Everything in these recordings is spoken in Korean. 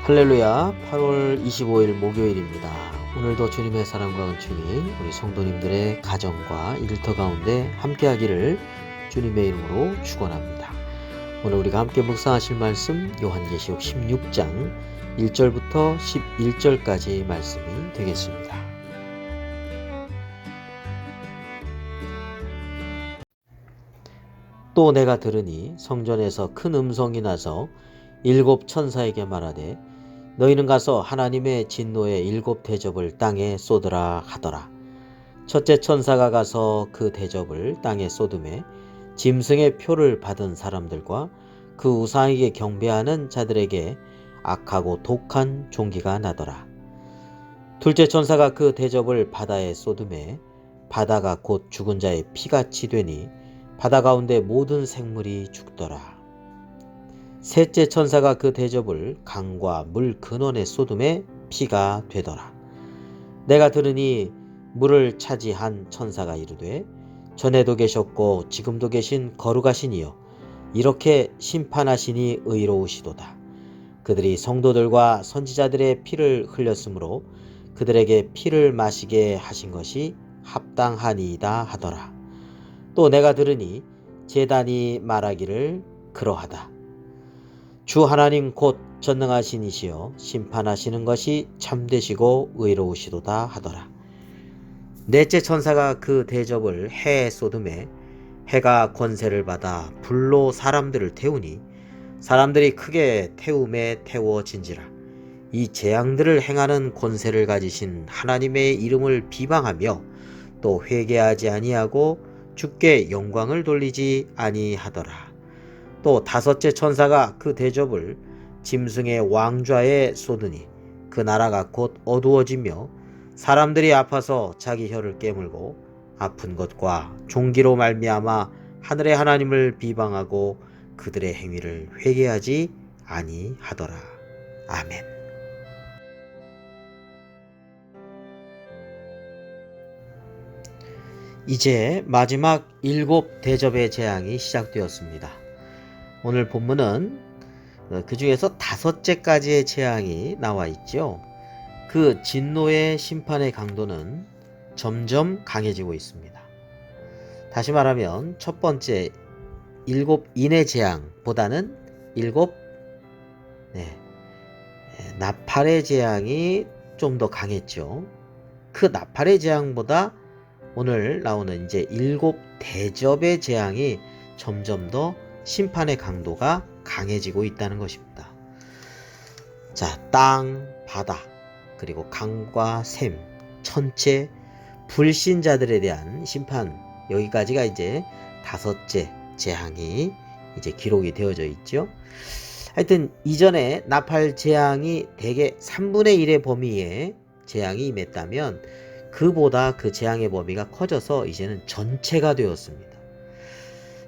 할렐루야. 8월 25일 목요일입니다. 오늘도 주님의 사랑과 은총이 우리 성도님들의 가정과 일터 가운데 함께하기를 주님의 이름으로 축원합니다. 오늘 우리가 함께 묵상하실 말씀 요한계시록 16장 1절부터 11절까지 말씀이 되겠습니다. 또 내가 들으니 성전에서 큰 음성이 나서 일곱 천사에게 말하되 너희는 가서 하나님의 진노의 일곱 대접을 땅에 쏟으라 하더라. 첫째 천사가 가서 그 대접을 땅에 쏟음에 짐승의 표를 받은 사람들과 그 우상에게 경배하는 자들에게 악하고 독한 종기가 나더라. 둘째 천사가 그 대접을 바다에 쏟음에 바다가 곧 죽은 자의 피같이 되니 바다 가운데 모든 생물이 죽더라. 셋째 천사가 그 대접을 강과 물 근원에 쏟음에 피가 되더라. 내가 들으니 물을 차지한 천사가 이르되 전에도 계셨고 지금도 계신 거룩하신 이여 이렇게 심판하시니 의로우시도다. 그들이 성도들과 선지자들의 피를 흘렸으므로 그들에게 피를 마시게 하신 것이 합당하니이다 하더라. 또 내가 들으니 제단이 말하기를 그러하다. 주 하나님 곧 전능하신 이시여 심판하시는 것이 참되시고 의로우시도다 하더라. 넷째 천사가 그 대접을 해에 쏟음에 해가 권세를 받아 불로 사람들을 태우니 사람들이 크게 태움에 태워진지라. 이 재앙들을 행하는 권세를 가지신 하나님의 이름을 비방하며 또 회개하지 아니하고 주께 영광을 돌리지 아니하더라. 또 다섯째 천사가 그 대접을 짐승의 왕좌에 쏟으니 그 나라가 곧 어두워지며 사람들이 아파서 자기 혀를 깨물고 아픈 것과 종기로 말미암아 하늘의 하나님을 비방하고 그들의 행위를 회개하지 아니하더라. 아멘. 이제 마지막 일곱 대접의 재앙이 시작되었습니다. 오늘 본문은 그 중에서 다섯째까지의 재앙이 나와 있죠. 그 진노의 심판의 강도는 점점 강해지고 있습니다. 다시 말하면 첫 번째 일곱 인의 재앙보다는 일곱 나팔의 재앙이 좀 더 강했죠. 그 나팔의 재앙보다 오늘 나오는 이제 일곱 대접의 재앙이 점점 더 심판의 강도가 강해지고 있다는 것입니다. 자, 땅, 바다, 그리고 강과 샘, 천체, 불신자들에 대한 심판, 여기까지가 이제 다섯째 재앙이 이제 기록이 되어져 있죠. 하여튼 이전에 나팔 재앙이 대개 3분의 1의 범위의 재앙이 임했다면 그보다 그 재앙의 범위가 커져서 이제는 전체가 되었습니다.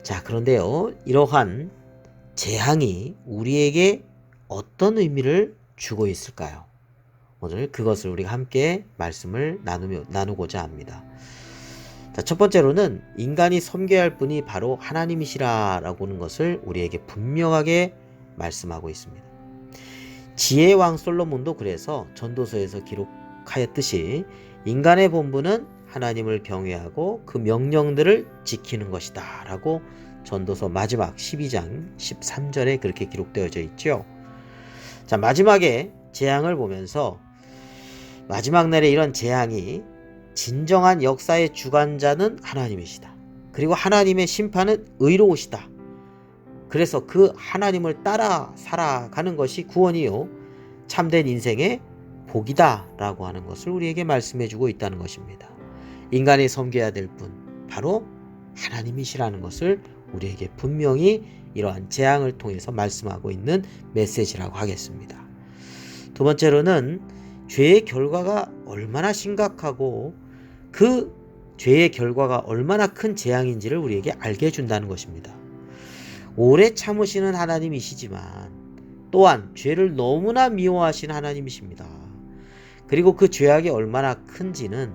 자, 그런데요, 이러한 재앙이 우리에게 어떤 의미를 주고 있을까요? 오늘 그것을 우리가 함께 말씀을 나누고자 합니다. 자, 첫 번째로는 인간이 섬겨야 할 분이 바로 하나님이시라라고 하는 것을 우리에게 분명하게 말씀하고 있습니다. 지혜의 왕 솔로몬도 그래서 전도서에서 기록하였듯이 인간의 본분은 하나님을 경외하고 그 명령들을 지키는 것이다 라고 전도서 마지막 12장 13절에 그렇게 기록되어져 있죠. 자, 마지막에 재앙을 보면서 마지막 날에 이런 재앙이 진정한 역사의 주관자는 하나님이시다. 그리고 하나님의 심판은 의로우시다. 그래서 그 하나님을 따라 살아가는 것이 구원이요 참된 인생의 복이다 라고 하는 것을 우리에게 말씀해주고 있다는 것입니다. 인간이 섬겨야 될 분 바로 하나님이시라는 것을 우리에게 분명히 이러한 재앙을 통해서 말씀하고 있는 메시지라고 하겠습니다. 두 번째로는 죄의 결과가 얼마나 심각하고 그 죄의 결과가 얼마나 큰 재앙인지를 우리에게 알게 해준다는 것입니다. 오래 참으시는 하나님이시지만 또한 죄를 너무나 미워하시는 하나님이십니다. 그리고 그 죄악이 얼마나 큰지는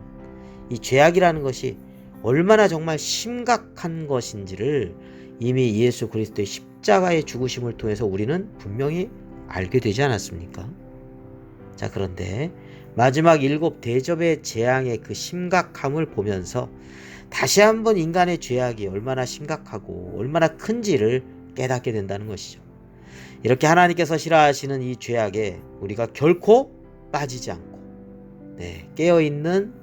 이 죄악이라는 것이 얼마나 정말 심각한 것인지를 이미 예수 그리스도의 십자가의 죽으심을 통해서 우리는 분명히 알게 되지 않았습니까? 자, 그런데 마지막 7대접의 재앙의 그 심각함을 보면서 다시 한번 인간의 죄악이 얼마나 심각하고 얼마나 큰지를 깨닫게 된다는 것이죠. 이렇게 하나님께서 싫어하시는 이 죄악에 우리가 결코 빠지지 않고 깨어있는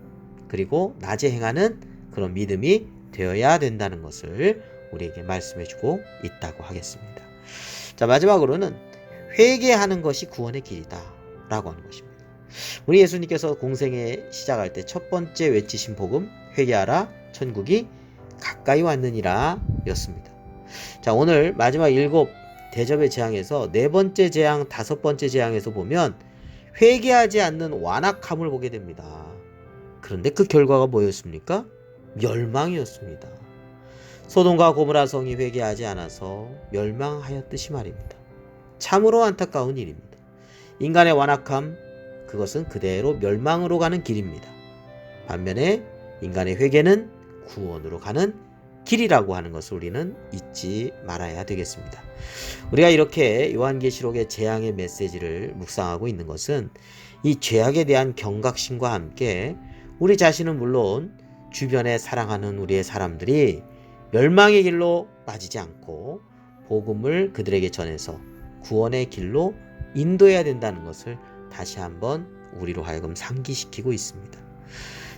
그리고 낮에 행하는 그런 믿음이 되어야 된다는 것을 우리에게 말씀해주고 있다고 하겠습니다. 자, 마지막으로는 회개하는 것이 구원의 길이다 라고 하는 것입니다. 우리 예수님께서 공생에 시작할 때 첫 번째 외치신 복음, 회개하라 천국이 가까이 왔느니라 였습니다. 자, 오늘 마지막 7대접의 재앙에서 4번째 재앙, 5번째 재앙에서 보면 회개하지 않는 완악함을 보게 됩니다. 그런데 그 결과가 뭐였습니까? 멸망이었습니다. 소돔과 고모라 성이 회개하지 않아서 멸망하였듯이 말입니다. 참으로 안타까운 일입니다. 인간의 완악함, 그것은 그대로 멸망으로 가는 길입니다. 반면에 인간의 회개는 구원으로 가는 길이라고 하는 것을 우리는 잊지 말아야 되겠습니다. 우리가 이렇게 요한계시록의 재앙의 메시지를 묵상하고 있는 것은 이 죄악에 대한 경각심과 함께 우리 자신은 물론 주변에 사랑하는 우리의 사람들이 멸망의 길로 빠지지 않고 복음을 그들에게 전해서 구원의 길로 인도해야 된다는 것을 다시 한번 우리로 하여금 상기시키고 있습니다.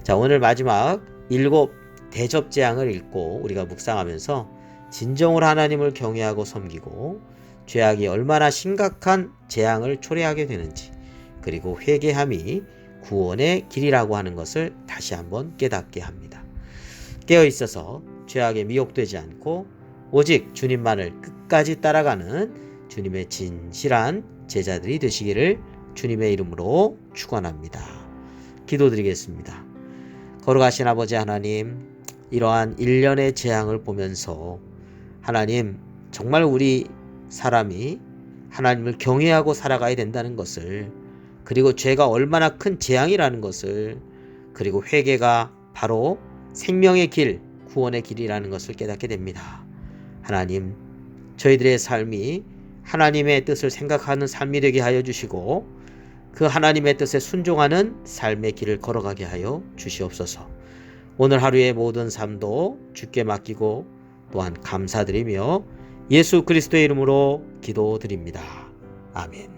자, 오늘 마지막 7대접재앙을 읽고 우리가 묵상하면서 진정으로 하나님을 경외하고 섬기고 죄악이 얼마나 심각한 재앙을 초래하게 되는지, 그리고 회개함이 구원의 길이라고 하는 것을 다시 한번 깨닫게 합니다. 깨어있어서 죄악에 미혹되지 않고 오직 주님만을 끝까지 따라가는 주님의 진실한 제자들이 되시기를 주님의 이름으로 축원합니다. 기도드리겠습니다. 거룩하신 아버지 하나님, 이러한 일련의 재앙을 보면서 하나님, 정말 우리 사람이 하나님을 경외하고 살아가야 된다는 것을, 그리고 죄가 얼마나 큰 재앙이라는 것을, 그리고 회개가 바로 생명의 길, 구원의 길이라는 것을 깨닫게 됩니다. 하나님, 저희들의 삶이 하나님의 뜻을 생각하는 삶이 되게 하여 주시고 그 하나님의 뜻에 순종하는 삶의 길을 걸어가게 하여 주시옵소서. 오늘 하루의 모든 삶도 주께 맡기고 또한 감사드리며 예수 그리스도의 이름으로 기도드립니다. 아멘.